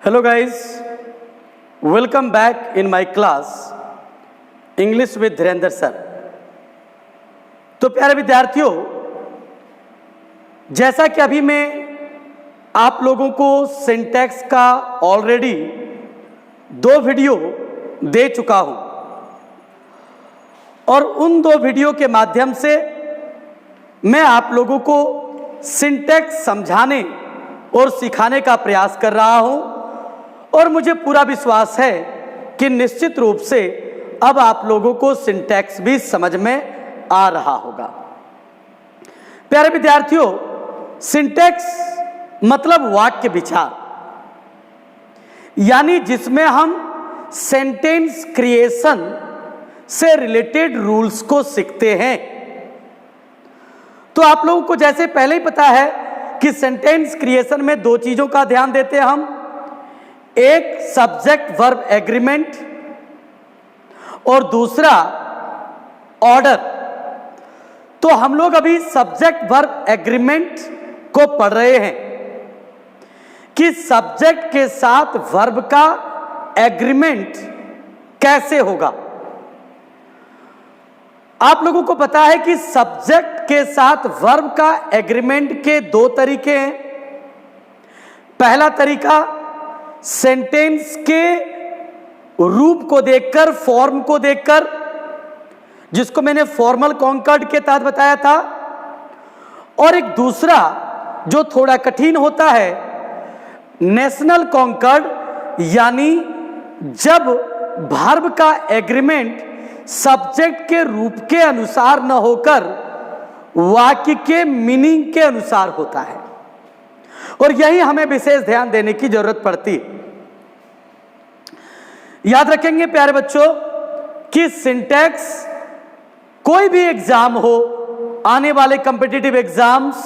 Hello guys, welcome back in my class English with Dhirendra sir. तो प्यारे विद्यार्थियों, जैसा कि अभी मैं आप लोगों को सिंटैक्स का ऑलरेडी 2 वीडियो दे चुका हूं और उन 2 वीडियो के माध्यम से मैं आप लोगों को सिंटैक्स समझाने और सिखाने का प्रयास कर रहा हूं और मुझे पूरा विश्वास है कि निश्चित रूप से अब आप लोगों को सिंटैक्स भी समझ में आ रहा होगा। प्यारे विद्यार्थियों, सिंटैक्स मतलब वाक्य विचार, यानी जिसमें हम सेंटेंस क्रिएशन से रिलेटेड रूल्स को सीखते हैं। तो आप लोगों को जैसे पहले ही पता है कि सेंटेंस क्रिएशन में 2 चीजों का ध्यान देते हैं हम, एक सब्जेक्ट वर्ब एग्रीमेंट और दूसरा ऑर्डर। तो हम लोग अभी सब्जेक्ट वर्ब एग्रीमेंट को पढ़ रहे हैं कि सब्जेक्ट के साथ वर्ब का एग्रीमेंट कैसे होगा। आप लोगों को पता है कि सब्जेक्ट के साथ वर्ब का एग्रीमेंट के 2 तरीके हैं। पहला तरीका सेंटेंस के रूप को देखकर, फॉर्म को देखकर, जिसको मैंने फॉर्मल कॉन्कॉर्ड के तहत बताया था, और एक दूसरा जो थोड़ा कठिन होता है नेशनल कॉन्कॉर्ड, यानी जब वर्ब का एग्रीमेंट सब्जेक्ट के रूप के अनुसार न होकर वाक्य के मीनिंग के अनुसार होता है, और यही हमें विशेष ध्यान देने की जरूरत पड़ती। याद रखेंगे प्यारे बच्चों कि सिंटैक्स कोई भी एग्जाम हो, आने वाले कॉम्पिटिटिव एग्जाम्स,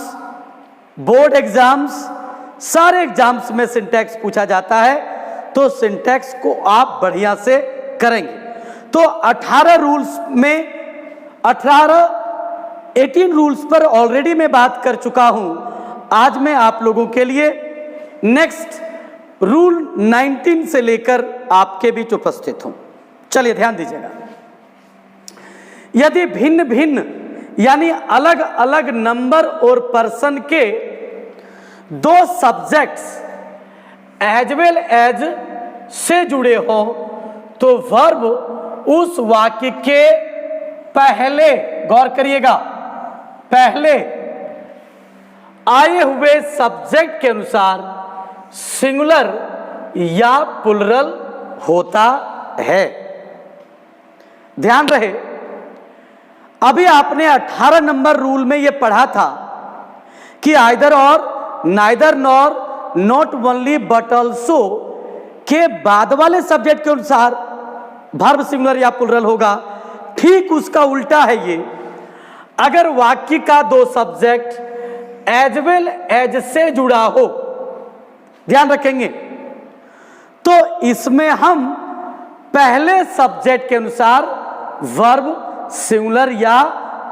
बोर्ड एग्जाम्स, सारे एग्जाम्स में सिंटैक्स पूछा जाता है। तो सिंटैक्स को आप बढ़िया से करेंगे। तो 18 रूल्स में 18 रूल्स पर ऑलरेडी मैं बात कर चुका हूं। आज मैं आप लोगों के लिए नेक्स्ट रूल 19 से लेकर आपके बीच उपस्थित हूं। चलिए ध्यान दीजिएगा। यदि भिन्न भिन्न यानी अलग अलग नंबर और पर्सन के 2 सब्जेक्ट्स एज वेल एज से जुड़े हो तो वर्ब उस वाक्य के पहले, गौर करिएगा, पहले आए हुए सब्जेक्ट के अनुसार सिंगुलर या प्लुरल होता है। ध्यान रहे, अभी आपने 18 नंबर रूल में यह पढ़ा था कि आइदर और, neither nor, not only but also के बाद वाले सब्जेक्ट के अनुसार वर्ब सिंगुलर या प्लुरल होगा। ठीक उसका उल्टा है ये। अगर वाक्य का 2 सब्जेक्ट एज वेल एज से जुड़ा हो, ध्यान रखेंगे, तो इसमें हम पहले सब्जेक्ट के अनुसार वर्ब सिंगुलर या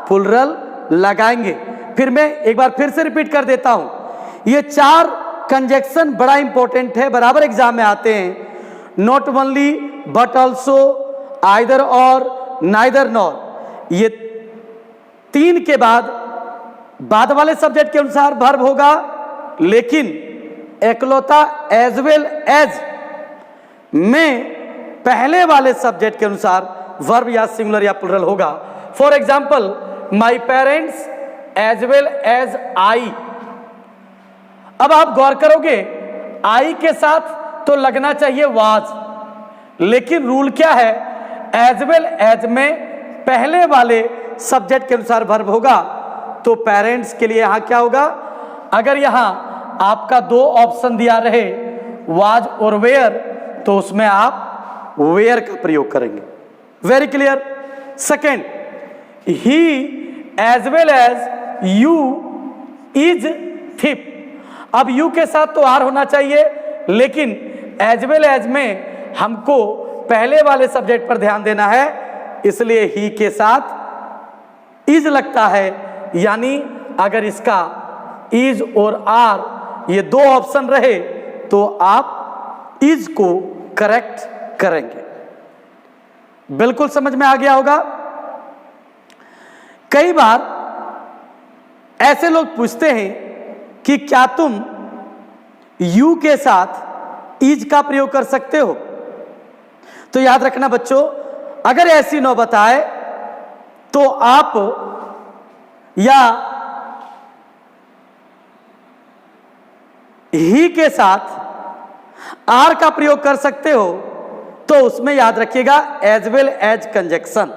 प्लुरल लगाएंगे। फिर मैं एक बार फिर से रिपीट कर देता हूं। ये 4 कंजक्शन बड़ा इंपॉर्टेंट है, बराबर एग्जाम में आते हैं। Not only but also, either और, नाइदर नॉर, ये 3 के बाद वाले सब्जेक्ट के अनुसार वर्ब होगा, लेकिन एकलौता एज वेल एज में पहले वाले सब्जेक्ट के अनुसार वर्ब या सिंगुलर या प्लुरल होगा। For example, my parents as well as I. अब आप गौर करोगे, आई के साथ तो लगना चाहिए वाज, लेकिन रूल क्या है, एज वेल एज में पहले वाले सब्जेक्ट के अनुसार वर्ब होगा। तो पेरेंट्स के लिए यहां क्या होगा, अगर यहां आपका 2 ऑप्शन दिया रहे वाज और वेयर, तो उसमें आप वेयर का प्रयोग करेंगे। Very clear. Second, he as well as you is थिप। अब यू के साथ तो आर होना चाहिए, लेकिन एज वेल एज में हमको पहले वाले सब्जेक्ट पर ध्यान देना है, इसलिए ही के साथ इज लगता है। यानी अगर इसका इज और आर ये 2 ऑप्शन रहे तो आप इज को करेक्ट करेंगे। बिल्कुल समझ में आ गया होगा। कई बार ऐसे लोग पूछते हैं कि क्या तुम यू के साथ इज का प्रयोग कर सकते हो? तो याद रखना बच्चों, अगर ऐसी नौबत आए तो आप या ही के साथ आर का प्रयोग कर सकते हो, तो उसमें याद रखिएगा एज वेल एज कंजक्शन।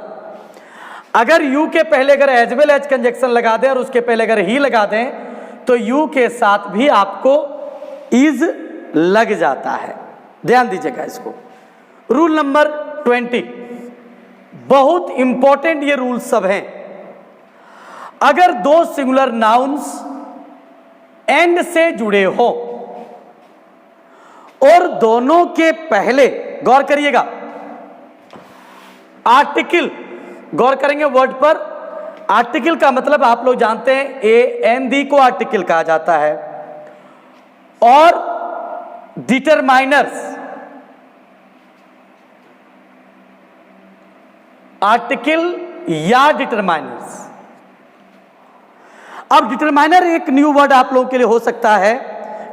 अगर यू के पहले अगर एज वेल एज कंजक्शन लगा दें और उसके पहले अगर ही लगा दें तो यू के साथ भी आपको इज लग जाता है। ध्यान दीजिएगा इसको। रूल नंबर 20, बहुत इंपॉर्टेंट ये रूल सब हैं। अगर दो सिंगुलर नाउन्स एंड से जुड़े हो और दोनों के पहले, गौर करिएगा, आर्टिकल, गौर करेंगे वर्ड पर। आर्टिकल का मतलब आप लोग जानते हैं ए एन दी को आर्टिकल कहा जाता है, और डिटरमाइनर्स, आर्टिकल या डिटरमाइनर्स। अब डिटरमाइनर एक न्यू वर्ड आप लोगों के लिए हो सकता है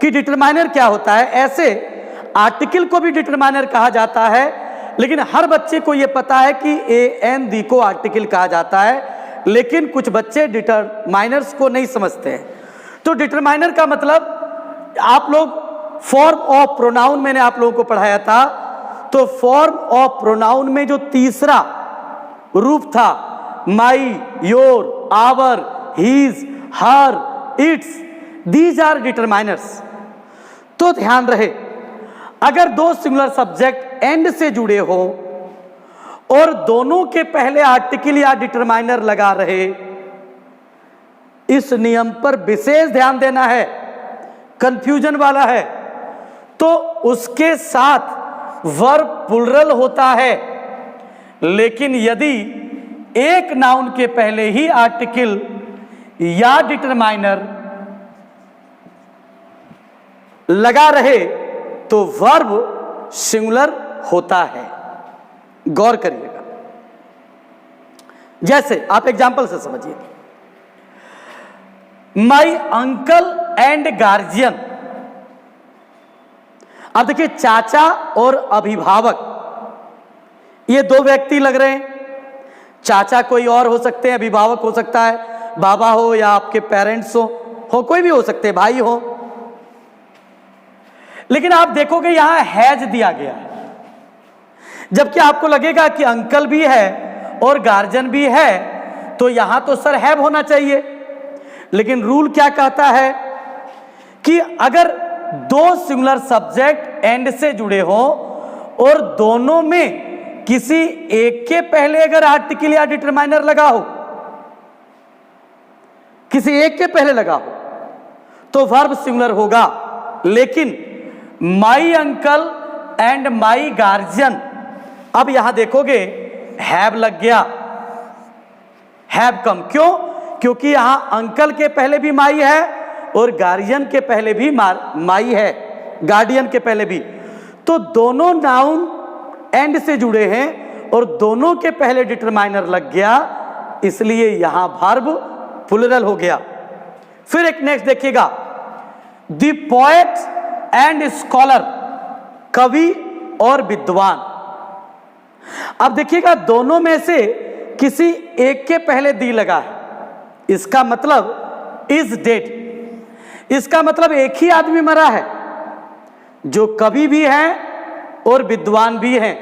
कि डिटरमाइनर क्या होता है। ऐसे आर्टिकल को भी डिटरमाइनर कहा जाता है, लेकिन हर बच्चे को यह पता है कि ए एन दी को आर्टिकल कहा जाता है, लेकिन कुछ बच्चे डिटरमाइनर्स को नहीं समझते हैं। तो डिटरमाइनर का मतलब आप लोग फॉर्म ऑफ प्रोनाउन मैंने आप लोगों को पढ़ाया था, तो फॉर्म ऑफ प्रोनाउन में जो तीसरा रूप था my, your, our, his, her, its, these are determiners. तो ध्यान रहे, अगर दो सिंगुलर सब्जेक्ट एंड से जुड़े हो और दोनों के पहले आर्टिकल या डिटरमाइनर लगा रहे, इस नियम पर विशेष ध्यान देना है, कंफ्यूजन वाला है, तो उसके साथ वर्ब प्लुरल होता है। लेकिन यदि एक नाउन के पहले ही आर्टिकल या डिटरमाइनर लगा रहे तो वर्ब सिंगुलर होता है। गौर करिएगा। जैसे आप एग्जाम्पल से समझिए, माई अंकल एंड गार्जियन। अब देखिए, चाचा और अभिभावक, ये दो व्यक्ति लग रहे हैं। चाचा कोई और हो सकते हैं, अभिभावक हो सकता है बाबा हो या आपके पेरेंट्स हो कोई भी हो सकते हैं, भाई हो। लेकिन आप देखोगे यहां हैज दिया गया है, जबकि आपको लगेगा कि अंकल भी है और गार्जियन भी है, तो यहां तो सर हैव होना चाहिए। लेकिन रूल क्या कहता है कि अगर दो सिंगुलर सब्जेक्ट एंड से जुड़े हो और दोनों में किसी एक के पहले अगर आर्टिकल या डिटरमाइनर लगा हो, किसी एक के पहले लगा हो, तो वर्ब सिंगुलर होगा। लेकिन my uncle and my guardian, अब यहां देखोगे हैव लग गया, हैव कम। क्यों? क्योंकि यहां अंकल के पहले भी माई है और गार्जियन के पहले भी माई है, गार्डियन के पहले भी। तो दोनों नाउन एंड से जुड़े हैं और दोनों के पहले डिटरमाइनर लग गया, इसलिए यहां वर्ब प्लुरल हो गया। फिर एक नेक्स्ट देखिएगा, द पोएट एंड स्कॉलर, कवि और विद्वान। अब देखिएगा, दोनों में से किसी एक के पहले दी लगा है, इसका मतलब इज डेड। इसका मतलब एक ही आदमी मरा है जो कवि भी है और विद्वान भी है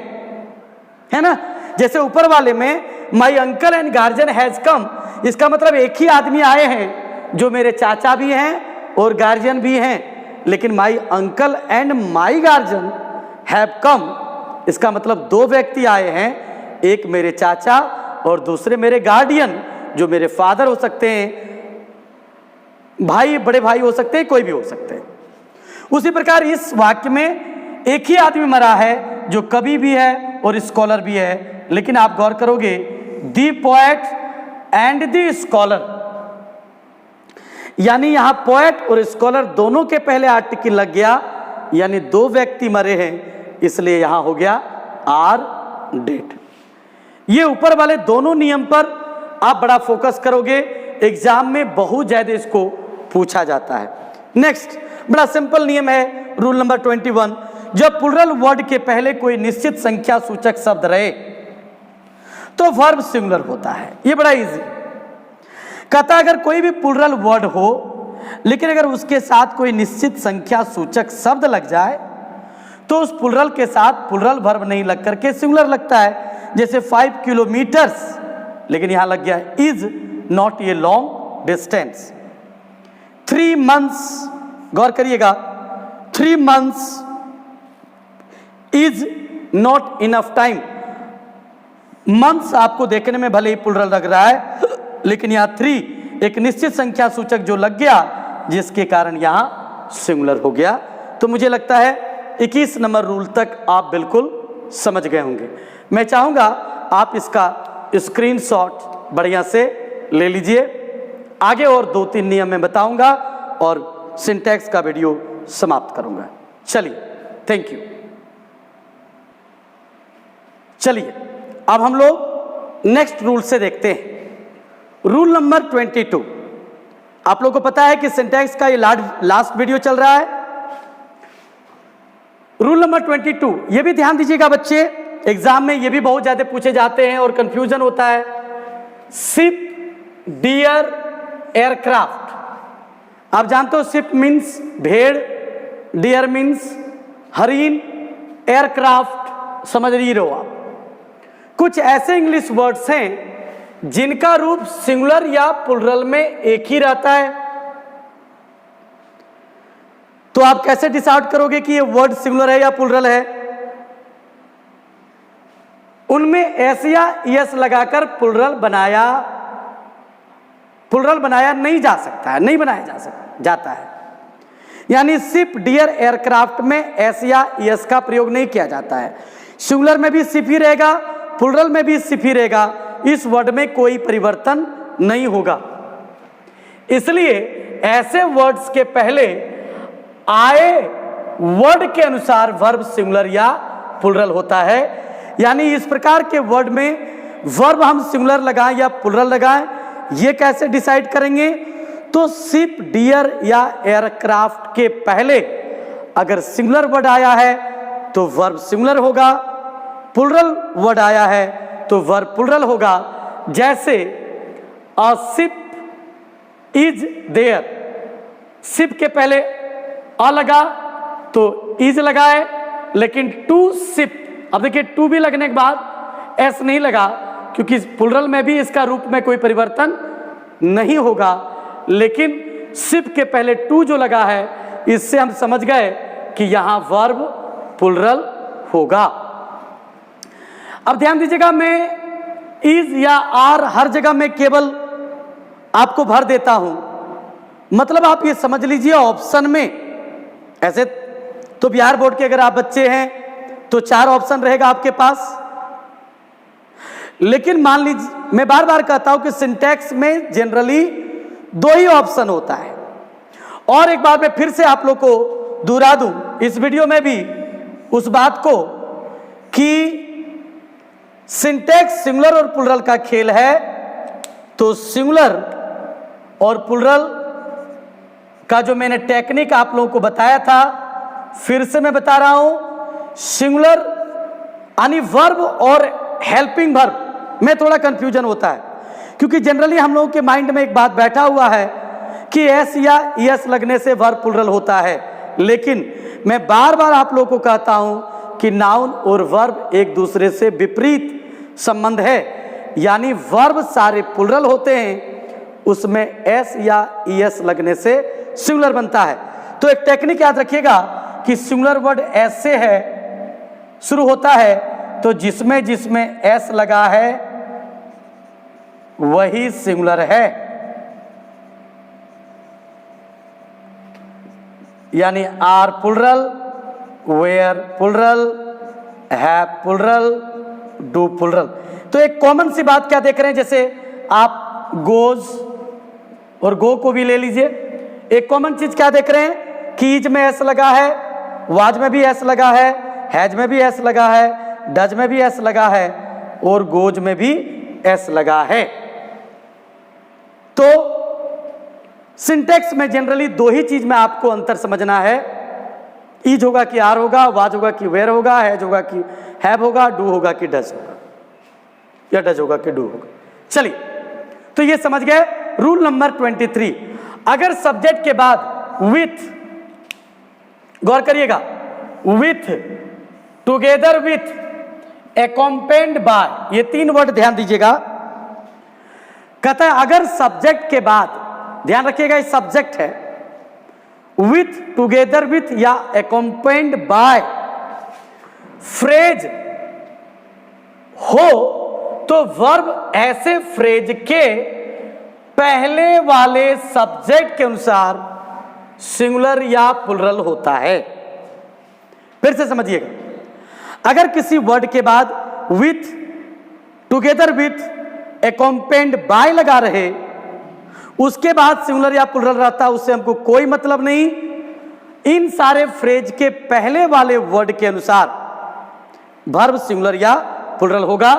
ना। जैसे ऊपर वाले में my uncle and guardian has come, इसका मतलब एक ही आदमी आए हैं जो मेरे चाचा भी हैं और गार्जियन भी हैं। लेकिन my uncle and my guardian have come, इसका मतलब दो व्यक्ति आए हैं, एक मेरे चाचा और दूसरे मेरे गार्डियन, जो मेरे फादर हो सकते हैं, भाई, बड़े भाई हो सकते हैं, कोई भी हो सकते हैं। उसी प्रकार इस वाक्य में एक ही आदमी मरा है जो कवि भी है और स्कॉलर भी है। लेकिन आप गौर करोगे, दी पोएट एंड दी स्कॉलर, यानी यहां पोएट और स्कॉलर दोनों के पहले आर्टिकल लग गया, यानी 2 व्यक्ति मरे हैं, इसलिए यहां हो गया आर डेड। ये ऊपर वाले दोनों नियम पर आप बड़ा फोकस करोगे, एग्जाम में बहुत ज्यादा इसको पूछा जाता है। नेक्स्ट बड़ा सिंपल नियम है, रूल नंबर 21, जब प्लुरल वर्ड के पहले कोई निश्चित संख्या सूचक शब्द रहे तो वर्ब सिंगुलर होता है। ये बड़ा इजी कहता, अगर कोई भी प्लुरल वर्ड हो लेकिन अगर उसके साथ कोई निश्चित संख्या सूचक शब्द लग जाए तो उस प्लुरल के साथ प्लुरल वर्ब नहीं लग करके सिंगुलर लगता है। जैसे 5 किलोमीटर्स, लेकिन यहां लग गया is not a long distance. 3 months, गौर करिएगा, 3 months is not enough time. Months आपको देखने में भले ही प्लुरल लग रहा है, लेकिन यहां 3 एक निश्चित संख्या सूचक जो लग गया, जिसके कारण यहां सिंगुलर हो गया। तो मुझे लगता है 21 नंबर रूल तक आप बिल्कुल समझ गए होंगे। मैं चाहूंगा आप इसका स्क्रीनशॉट बढ़िया से ले लीजिए। आगे और 2-3 नियम मैं बताऊंगा और सिंटैक्स का वीडियो समाप्त करूंगा। चलिए, थैंक यू। चलिए अब हम लोग नेक्स्ट रूल से देखते हैं, रूल नंबर 22। आप लोगों को पता है कि सिंटैक्स का ये लास्ट वीडियो चल रहा है। रूल नंबर 22, ये भी ध्यान दीजिएगा बच्चे, एग्जाम में ये भी बहुत ज्यादा पूछे जाते हैं और कंफ्यूजन होता है। Sheep, deer, aircraft. आप जानते हो शिप मीन्स भेड़, डियर मीन्स हरिन, एयरक्राफ्ट समझ रही हो आप। कुछ ऐसे इंग्लिश वर्ड्स हैं जिनका रूप सिंगुलर या प्लुरल में एक ही रहता है। तो आप कैसे डिसाइड करोगे कि ये वर्ड सिंगुलर है या प्लुरल है? उनमें एस या यस लगाकर प्लुरल बनाया नहीं जा सकता है, नहीं बनाया जाता है। यानी शिप, डियर, एयरक्राफ्ट में एस या यस का प्रयोग नहीं किया जाता है। सिंगुलर में भी शिप ही रहेगा, प्लुरल में भी शिप ही रहेगा। इस वर्ड में कोई परिवर्तन नहीं होगा। इसलिए ऐसे वर्ड्स के पहले आए वर्ड के अनुसार वर्ब सिंगुलर या प्लुरल होता है। यानी इस प्रकार के वर्ड में वर्ब हम सिंगुलर लगाएं या प्लुरल लगाएं, ये कैसे डिसाइड करेंगे? तो शिप, डियर या एयरक्राफ्ट के पहले अगर सिंगुलर वर्ड आया है तो वर्ब सिंगुलर होगा, प्लुरल वर्ड आया है तो वर्ब प्लुरल होगा। जैसे a sheep is there, sheep के पहले अ लगा तो इज लगा है, लेकिन टू शिप, अब देखिए टू भी लगने के बाद एस नहीं लगा, क्योंकि प्लुरल में भी इसका रूप में कोई परिवर्तन नहीं होगा। लेकिन शिप के पहले टू जो लगा है, इससे हम समझ गए कि यहां वर्ब प्लुरल होगा। अब ध्यान दीजिएगा, मैं इज या आर हर जगह में केवल आपको भर देता हूं, मतलब आप ये समझ लीजिए ऑप्शन में, ऐसे तो बिहार बोर्ड के अगर आप बच्चे हैं तो 4 ऑप्शन रहेगा आपके पास। लेकिन मान लीजिए, मैं बार बार कहता हूं कि सिंटैक्स में जनरली 2 ही ऑप्शन होता है। और एक बार मैं फिर से आप लोग को दोहरा दूं इस वीडियो में भी उस बात को कि सिंटैक्स सिंगुलर और प्लुरल का खेल है। तो सिंगुलर और प्लुरल का जो मैंने टेक्निक आप लोगों को बताया था, फिर से मैं बता रहा हूं। सिंगुलर यानी वर्ब और हेल्पिंग वर्ब में थोड़ा कंफ्यूजन होता है, क्योंकि जनरली हम लोगों के माइंड में एक बात बैठा हुआ है कि एस या यस लगने से वर्ब प्लुरल होता है। लेकिन मैं बार बार आप लोगों को कहता हूं कि नाउन और वर्ब एक दूसरे से विपरीत संबंध है। यानी वर्ब सारे प्लुरल होते हैं, उसमें एस या ईएस लगने से सिंगुलर बनता है। तो एक टेक्निक याद रखिएगा कि सिंगुलर वर्ड एस से है, शुरू होता है, तो जिसमें जिसमें एस लगा है वही सिंगुलर है। यानी are plural, were plural, have plural, do plural. तो एक कॉमन सी बात क्या देख रहे हैं, जैसे आप गोज और गो को भी ले लीजिए। एक कॉमन चीज क्या देख रहे हैं कि ईज में एस लगा है, वाज में भी एस लगा है, हैज में भी एस लगा है, डज में भी एस लगा है और गोज में भी एस लगा है। तो सिंटेक्स में जनरली दो ही चीज में आपको अंतर समझना है, ईज होगा कि आर होगा, वाज होगा कि वेयर होगा, हैज होगा कि हैव होगा, डू होगा कि डज होगा, या डज होगा कि डू होगा। चलिए, तो ये समझ गए। रूल नंबर 23, अगर सब्जेक्ट के बाद विथ, गौर करिएगा, विथ, टुगेदर विथ, एक्कम्पेंड बाय, ये तीन वर्ड ध्यान दीजिएगा। कहता है अगर सब्जेक्ट के बाद, ध्यान रखिएगा ये सब्जेक्ट है, विथ, टुगेदर विथ या एक्कम्पेंड बाय फ्रेज हो तो वर्ब ऐसे फ्रेज के पहले वाले सब्जेक्ट के अनुसार सिंगुलर या प्लुरल होता है। फिर से समझिएगा, अगर किसी वर्ड के बाद विथ, टुगेदर विथ, एक्कम्पेंड बाय लगा रहे, उसके बाद सिंगुलर या प्लुरल रहता, उससे हमको कोई मतलब नहीं। इन सारे फ्रेज के पहले वाले वर्ड के अनुसार वर्ब सिंगुलर या प्लुरल होगा।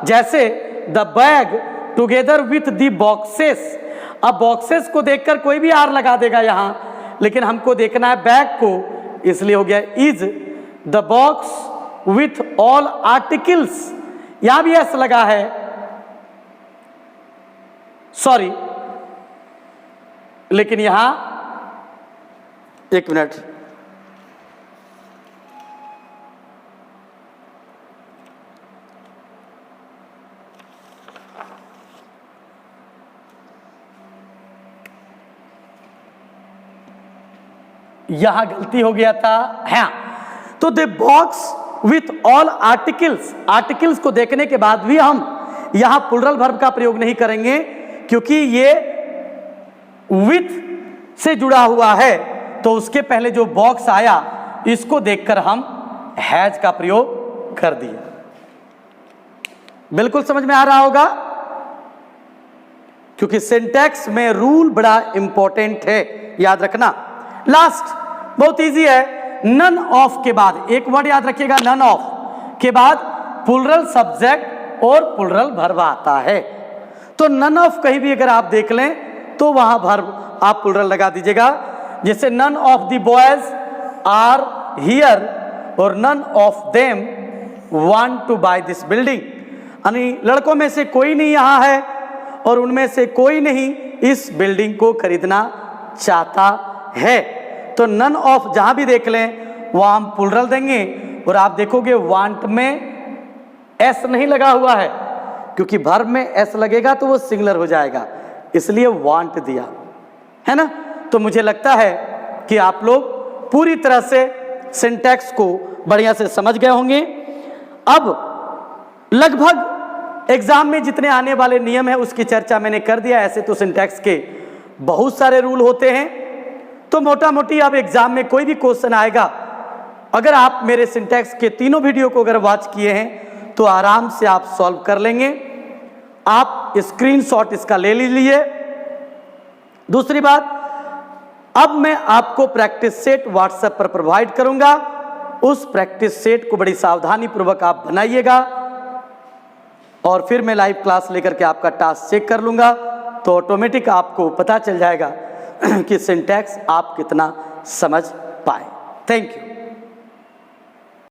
जैसे the bag together with the boxes, अब बॉक्सेस को देखकर कोई भी आर लगा देगा यहां, लेकिन हमको देखना है बैग को, इसलिए हो गया is the box with all articles, यहां भी एस लगा है, सॉरी, लेकिन यहां एक मिनट, यहां गलती हो गया था। हाँ, तो the box with all articles, articles को देखने के बाद भी हम यहां प्लुरल वर्ब का प्रयोग नहीं करेंगे, क्योंकि ये विथ से जुड़ा हुआ है, तो उसके पहले जो बॉक्स आया इसको देखकर हम हैज का प्रयोग कर दिए। बिल्कुल समझ में आ रहा होगा, क्योंकि सिंटैक्स में रूल बड़ा इंपॉर्टेंट है, याद रखना। लास्ट बहुत इजी है, नन ऑफ के बाद एक वर्ड याद रखिएगा, नन ऑफ के बाद प्लुरल सब्जेक्ट और प्लुरल वर्ब आता है। तो नन ऑफ कहीं भी अगर आप देख लें तो वहां वर्ब आप प्लुरल लगा दीजिएगा। जैसे none of the boys are here और none of them want to buy this building, यानी लड़कों में से कोई नहीं यहां है और उनमें से कोई नहीं इस बिल्डिंग को खरीदना चाहता है। तो नन ऑफ जहां भी देख लें वहां हम प्लुरल देंगे, और आप देखोगे वांट में एस नहीं लगा हुआ है, क्योंकि वर्ब में एस लगेगा तो वो सिंगुलर हो जाएगा, इसलिए वांट दिया है ना। तो मुझे लगता है कि आप लोग पूरी तरह से सिंटैक्स को बढ़िया से समझ गए होंगे। अब लगभग एग्जाम में जितने आने वाले नियम है उसकी चर्चा मैंने कर दिया। ऐसे तो सिंटैक्स के बहुत सारे रूल होते हैं, तो मोटा मोटी अब एग्जाम में कोई भी क्वेश्चन आएगा, अगर आप मेरे सिंटैक्स के तीनों वीडियो को अगर वॉच किए हैं तो आराम से आप सॉल्व कर लेंगे। आप स्क्रीनशॉट इसका ले लीजिए। दूसरी बात, अब मैं आपको प्रैक्टिस सेट व्हाट्सएप पर प्रोवाइड करूंगा, उस प्रैक्टिस सेट को बड़ी सावधानी पूर्वक आप बनाइएगा, और फिर मैं लाइव क्लास लेकर के आपका टास्क चेक कर लूंगा, तो ऑटोमेटिक आपको पता चल जाएगा कि सिंटैक्स आप कितना समझ पाए। Thank you.